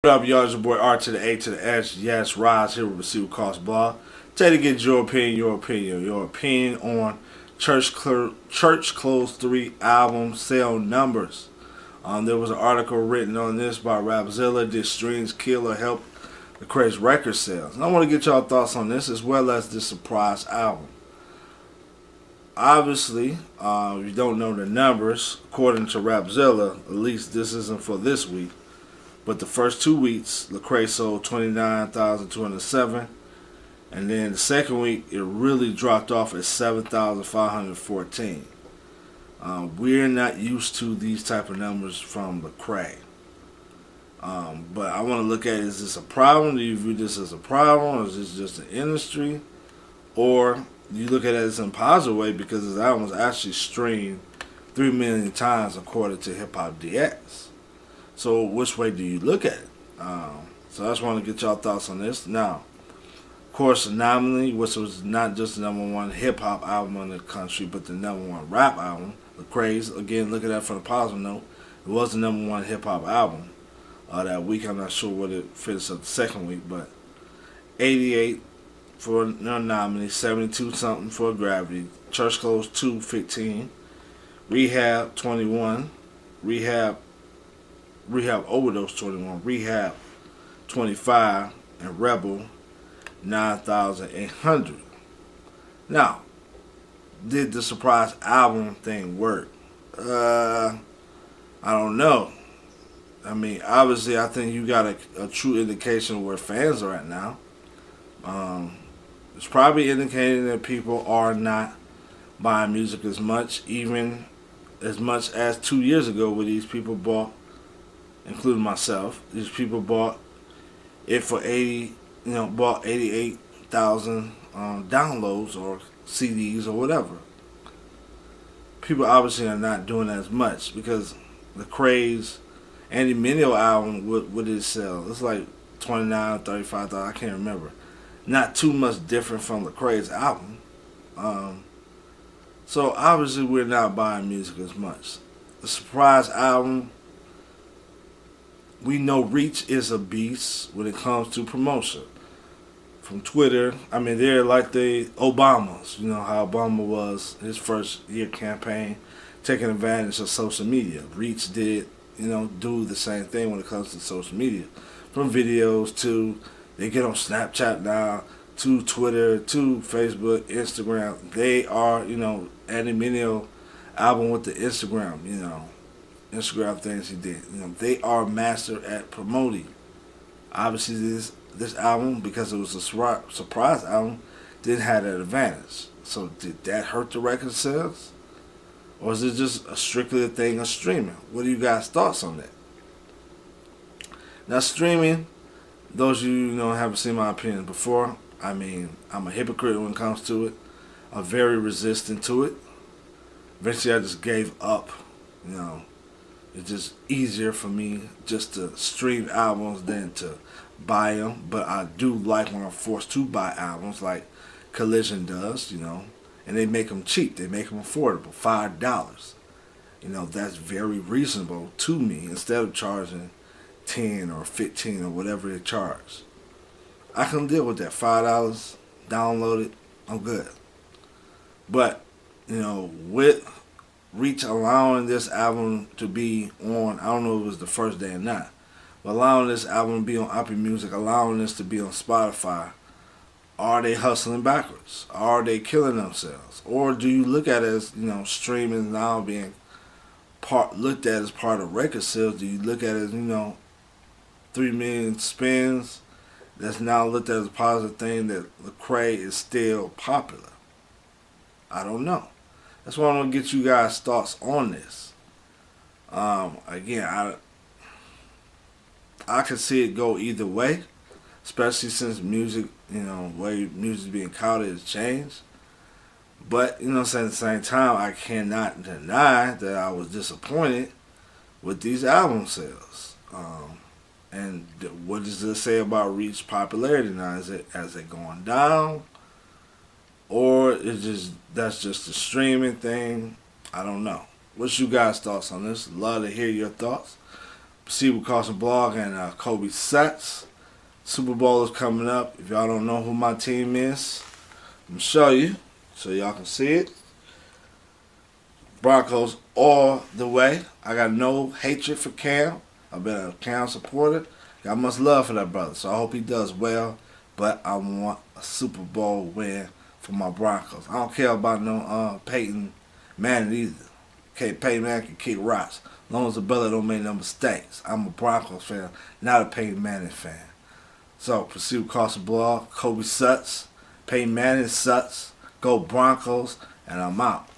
What up, y'all? It's your boy R to the A to the S. Yes, Rise here with Receive Cost Bar. Tell you to get your opinion on Church Clothes 3 album sale numbers. There was an article written on this by Rapzilla. Did streams kill or help Lecrae's record sales? And I want to get y'all thoughts on this as well as the surprise album. Obviously, if you don't know the numbers, according to Rapzilla, at least this isn't for this week. But the first 2 weeks, Lecrae sold 29,207, and then the second week it really dropped off at 7,514. We're not used to these type of numbers from Lecrae. But I want to look at, is this a problem? Do you view this as a problem, or is this just an industry? Or do you look at it as in a positive way because his album was actually streamed 3 million times according to Hip Hop DX? So which way do you look at it? So I just want to get y'all thoughts on this. Now, of course, Anomaly, which was not just the #1 hip-hop album in the country, but the #1 rap album. Lecrae's, again, look at that from a positive note. It was the #1 hip-hop album that week. I'm not sure what it finished up the second week, but 88 for Anomaly, 72-something for Gravity. Church Clothes 2, 15. Rehab, 21. Rehab Overdose 21, Rehab 25, and Rebel 9,800. Now, did the surprise album thing work? I don't know. I mean, obviously, I think you got a true indication of where fans are at now. It's probably indicating that people are not buying music as much, even as much as 2 years ago, where these people bought, including myself, these people bought it for bought 88,000 downloads or CDs or whatever. People obviously are not doing as much because Lecrae's Andy Mineo album, what did it sell? It's like 29, 35,000, I can't remember. Not too much different from Lecrae's album. So obviously we're not buying music as much. The surprise album, we know reach is a beast when it comes to promotion. From Twitter, I mean, they're like the Obamas. You know how Obama was his first year campaign, taking advantage of social media. Reach did, do the same thing when it comes to social media. From videos to, they get on Snapchat now, to Twitter, to Facebook, Instagram. They are, Andy Mineo album with the Instagram, Instagram things he did. They are master at promoting. Obviously, this album, because it was a surprise album, didn't have that advantage. So did that hurt the record sales, or is it just strictly a thing of streaming? What are you guys' thoughts on that? Now, streaming, those of you who haven't seen my opinion before, I mean, I'm a hypocrite when it comes to it. I'm very resistant to it. Eventually, I just gave up. It's just easier for me just to stream albums than to buy them. But I do like when I'm forced to buy albums like Collision does, and they make them cheap. They make them affordable, $5. That's very reasonable to me instead of charging 10 or 15 or whatever they charge. I can deal with that. $5, download it, I'm good. But, with Reach allowing this album to be on, I don't know if it was the first day or not, but allowing this album to be on Apple Music, allowing this to be on Spotify, are they hustling backwards? Are they killing themselves? Or do you look at it as, streaming now being looked at as part of record sales? Do you look at it as, 3 million spins? That's now looked at as a positive thing that Lecrae is still popular. I don't know. That's why I want to get you guys' thoughts on this. Again, I can see it go either way, especially since music, way music is being counted has changed. But, at the same time, I cannot deny that I was disappointed with these album sales. And what does this say about Reach's popularity now? Has it going down? Or that's just a streaming thing? I don't know. What's you guys' thoughts on this? Love to hear your thoughts. Pursuit Carson Blog and Kobe Sets. Super Bowl is coming up. If y'all don't know who my team is, I'm going to show you so y'all can see it. Broncos all the way. I got no hatred for Cam. I've been a Cam supporter. Got much love for that brother, so I hope he does well. But I want a Super Bowl win for my Broncos. I don't care about no Peyton Manning either. Okay, Peyton Manning can kick rocks as long as the brother don't make no mistakes. I'm a Broncos fan, not a Peyton Manning fan. So, Pursuit Carson Blog, Kobe Suts, Peyton Manning Suts, go Broncos, and I'm out.